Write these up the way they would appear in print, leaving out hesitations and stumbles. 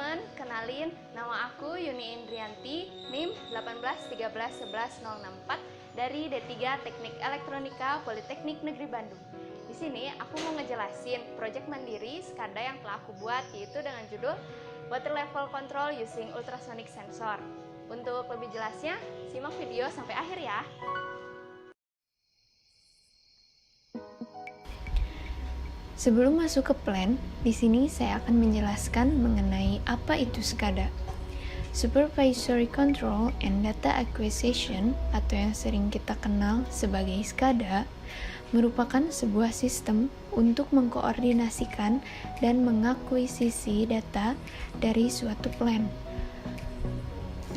teman-teman, kenalin nama aku Yuni Indrianti, NIM 181311064 dari D3 Teknik Elektronika Politeknik Negeri Bandung. Di sini aku mau ngejelasin proyek mandiri SCADA yang telah aku buat, yaitu dengan judul Water Level Control Using Ultrasonic Sensor. Untuk lebih jelasnya, simak video sampai akhir ya. Sebelum masuk ke plan, di sini saya akan menjelaskan mengenai apa itu SCADA. Supervisory Control and Data Acquisition, atau yang sering kita kenal sebagai SCADA, merupakan sebuah sistem untuk mengkoordinasikan dan mengakuisisi data dari suatu plan.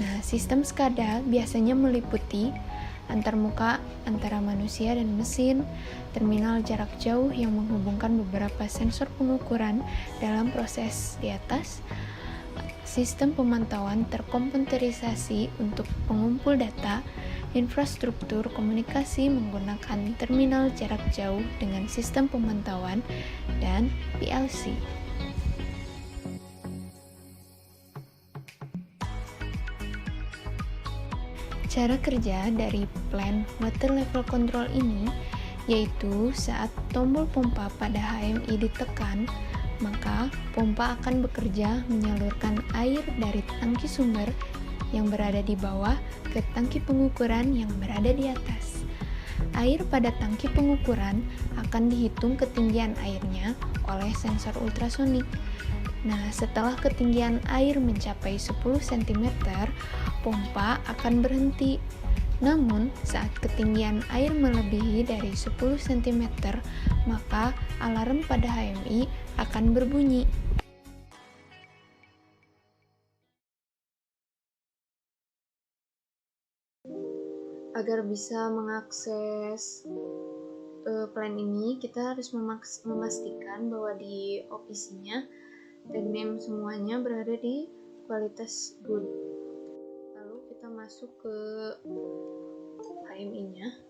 Nah, sistem SCADA biasanya meliputi antarmuka antara manusia dan mesin, terminal jarak jauh yang menghubungkan beberapa sensor pengukuran dalam proses di atas, sistem pemantauan terkomputerisasi untuk pengumpul data, infrastruktur komunikasi menggunakan terminal jarak jauh dengan sistem pemantauan, dan PLC. Cara kerja dari plan water level control ini yaitu saat tombol pompa pada HMI ditekan, maka pompa akan bekerja menyalurkan air dari tangki sumber yang berada di bawah ke tangki pengukuran yang berada di atas. Air pada tangki pengukuran akan dihitung ketinggian airnya oleh sensor ultrasonik. Nah, setelah ketinggian air mencapai 10 cm, pompa akan berhenti. Namun, saat ketinggian air melebihi dari 10 cm, maka alarm pada HMI akan berbunyi. Agar bisa mengakses plan ini, kita harus memastikan bahwa di OPC-nya tag name semuanya berada di kualitas good. Lalu kita masuk ke HMI-nya.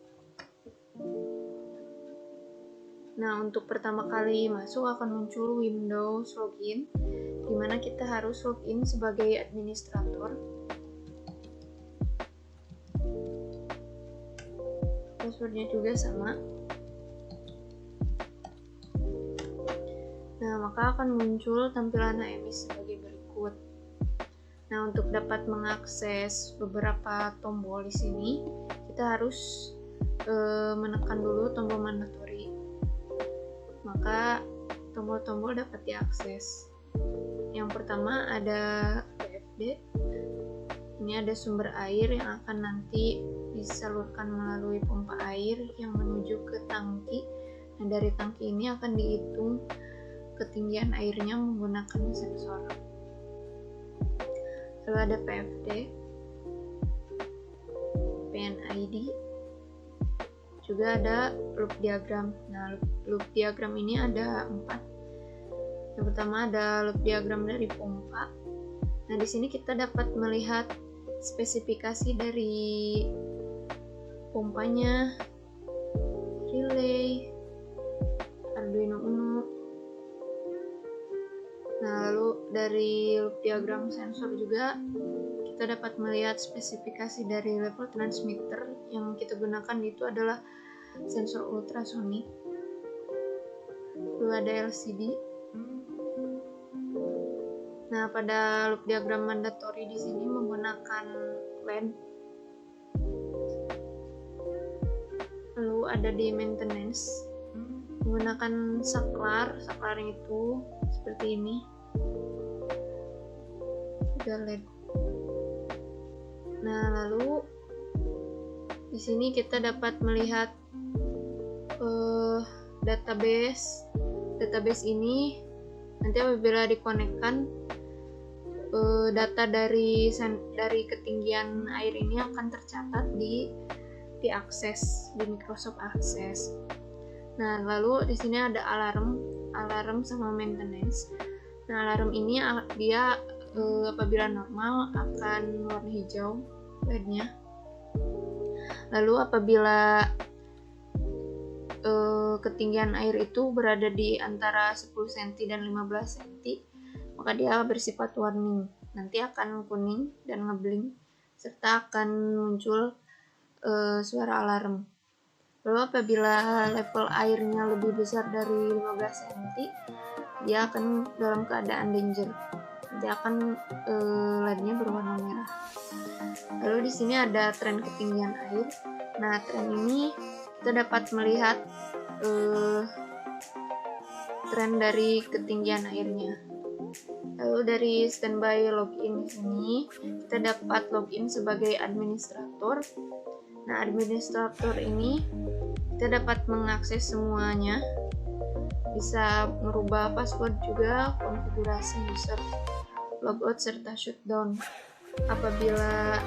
Nah, untuk pertama kali masuk akan muncul Windows Login, di mana kita harus login sebagai administrator. Passwordnya juga sama. Nah, maka akan muncul tampilan HMI sebagai berikut. Nah, untuk dapat mengakses beberapa tombol di sini, kita harus menekan dulu tombol mandatory. Maka tombol-tombol dapat diakses. Yang pertama ada PFD. Ini ada sumber air yang akan nanti disalurkan melalui pompa air yang menuju ke tangki. Nah, dari tangki ini akan dihitung ketinggian airnya menggunakan sensor. Lalu ada PFD, PNID, juga ada loop diagram. Nah, loop diagram ini ada 4. Yang pertama ada loop diagram dari pompa. Nah, di sini kita dapat melihat spesifikasi dari pompanya, relay, Arduino Uno. Nah, lalu dari loop diagram sensor juga kita dapat melihat spesifikasi dari level transmitter yang kita gunakan itu adalah sensor ultrasonik. Lalu ada LCD. Nah, pada loop diagram mandatory di sini menggunakan LAN. Lalu ada di maintenance menggunakan saklar itu seperti ini, juga LED. Nah, lalu di sini kita dapat melihat database ini nanti apabila dikonekkan, data dari ketinggian air ini akan tercatat di akses di Microsoft Access. Nah, lalu di sini ada alarm sama maintenance. Nah, alarm ini dia apabila normal akan warna hijau LED-nya. Lalu apabila ketinggian air itu berada di antara 10 cm dan 15 cm, maka dia bersifat warning. Nanti akan kuning dan ngeblink, serta akan muncul suara alarm. Lalu apabila level airnya lebih besar dari 15 cm, dia akan dalam keadaan danger. Dia akan LED-nya berwarna merah. Lalu di sini ada tren ketinggian air. Nah, tren ini kita dapat melihat tren dari ketinggian airnya. Lalu dari standby login ini kita dapat login sebagai administrator. Nah, administrator ini kita dapat mengakses semuanya, bisa merubah password juga, konfigurasi user, logout serta shutdown. Apabila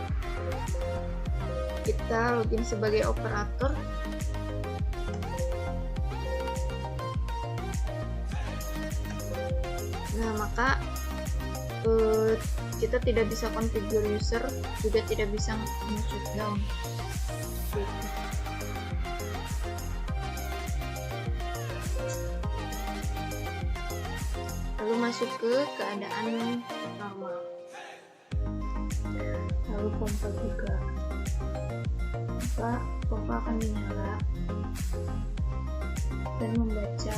kita login sebagai operator, nah maka kita tidak bisa configure user, juga tidak bisa shutdown. Lalu masuk ke keadaan normal. Lalu pompa juga, maka pompa akan menyala dan membaca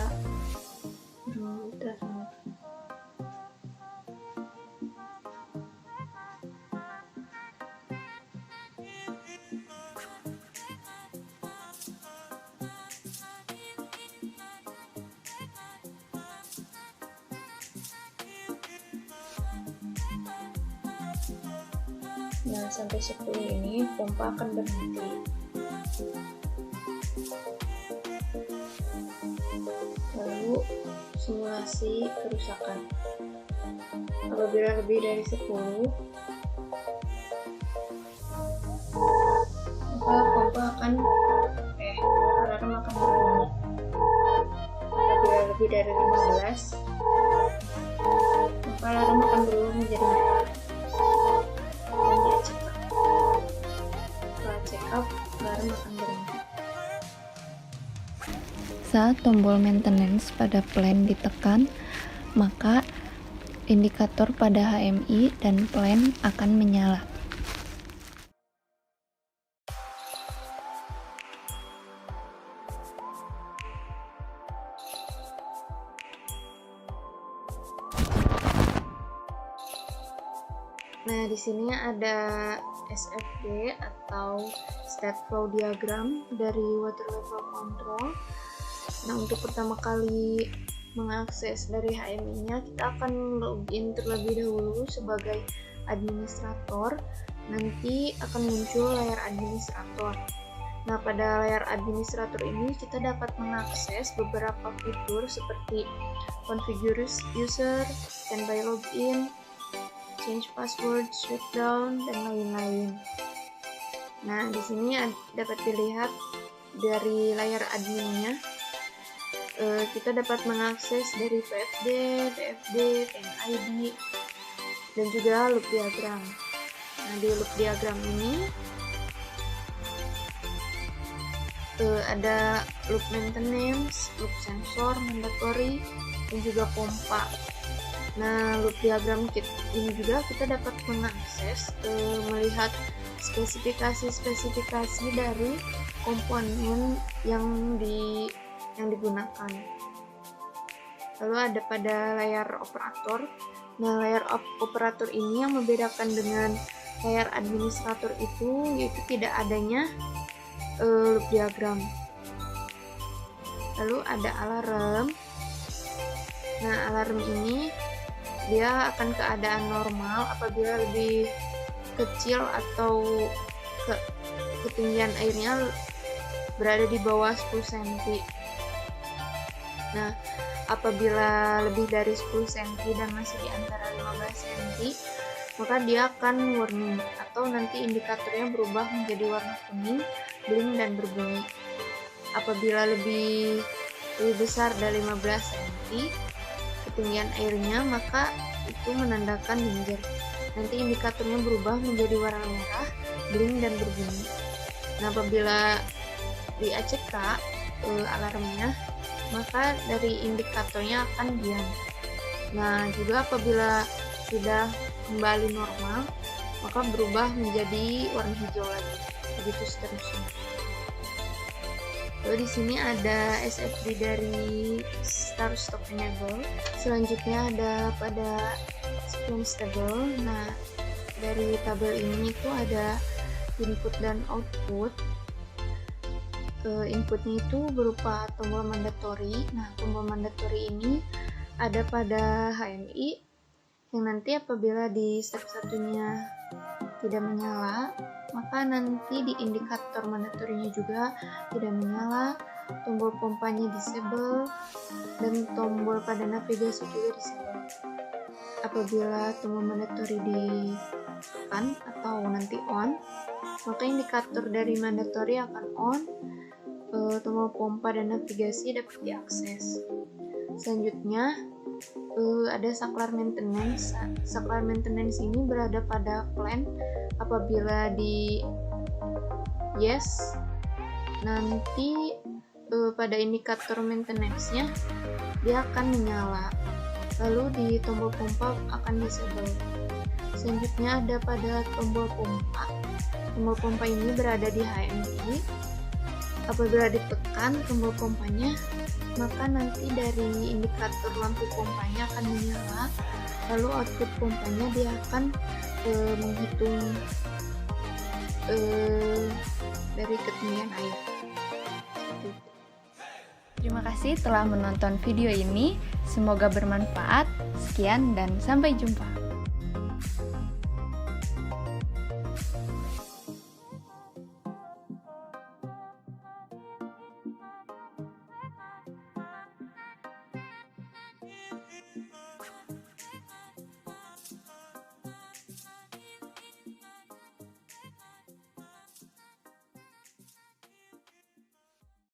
ultrasonograf. Nah, sampai 10 ini pompa akan berhenti. Lalu simulasi kerusakan. Apabila lebih dari 10, maka pompa akan alarm akan berbunyi. Apabila lebih dari 15, maka alarm akan berubah menjadi merah. Alarm akan berhenti. Saat tombol maintenance pada plan ditekan, maka indikator pada HMI dan plan akan menyala. Nah, di sini ada SFD atau State Flow Diagram dari Water Level Control. Nah, untuk pertama kali mengakses dari HMI-nya, kita akan login terlebih dahulu sebagai administrator. Nanti akan muncul layar administrator. Nah, pada layar administrator ini kita dapat mengakses beberapa fitur seperti configure user, standby login, change password, shutdown, dan lain-lain. Nah, di sini dapat dilihat dari layar adminnya, kita dapat mengakses dari PFD, PFD, PNID, dan juga loop diagram. Nah, di loop diagram ini ada loop maintenance, loop sensor, mandatory, dan juga pompa. Nah, loop diagram ini juga kita dapat mengakses melihat spesifikasi dari komponen yang digunakan. Lalu ada pada layar operator. Nah, layar operator ini yang membedakan dengan layar administrator itu yaitu tidak adanya loop diagram. Lalu ada alarm. Nah, alarm ini dia akan keadaan normal apabila lebih kecil atau ketinggian airnya berada di bawah 10 cm. Nah, apabila lebih dari 10 cm dan masih di antara 15 cm, maka dia akan warning atau nanti indikatornya berubah menjadi warna kuning, blink, dan berbunyi. Apabila lebih besar dari 15 cm ketinggian airnya, maka itu menandakan danger. Nanti indikatornya berubah menjadi warna merah, blink, dan berbunyi. Nah, apabila di ACK alarmnya, maka dari indikatornya akan diam. Nah, juga apabila sudah kembali normal, maka berubah menjadi warna hijau lagi. Begitu seterusnya. Lalu di sini ada SFD dari Start Stop Enable. Selanjutnya ada pada Sequence Table. Nah, dari tabel ini itu ada input dan output. Inputnya itu berupa tombol mandatory. Nah, tombol mandatory ini ada pada HMI yang nanti apabila di step satunya tidak menyala, maka nanti di indikator mandatorinya juga tidak menyala, tombol pompanya disable, dan tombol pada navigasi juga disable. Apabila tombol mandatory ditekan atau nanti on, maka indikator dari mandatory akan on, tombol pompa dan navigasi dapat diakses. Selanjutnya ada saklar maintenance. Saklar maintenance ini berada pada plan. Apabila di yes, nanti pada indikator maintenance-nya dia akan menyala. Lalu di tombol pompa akan disable. Selanjutnya ada pada tombol pompa. Tombol pompa ini berada di HMI. Apabila ditekan tombol pompanya, maka nanti dari indikator lampu pompanya akan menyala, lalu output pompanya dia akan menghitung dari ketinggian air. Terima kasih telah menonton video ini, semoga bermanfaat. Sekian dan sampai jumpa.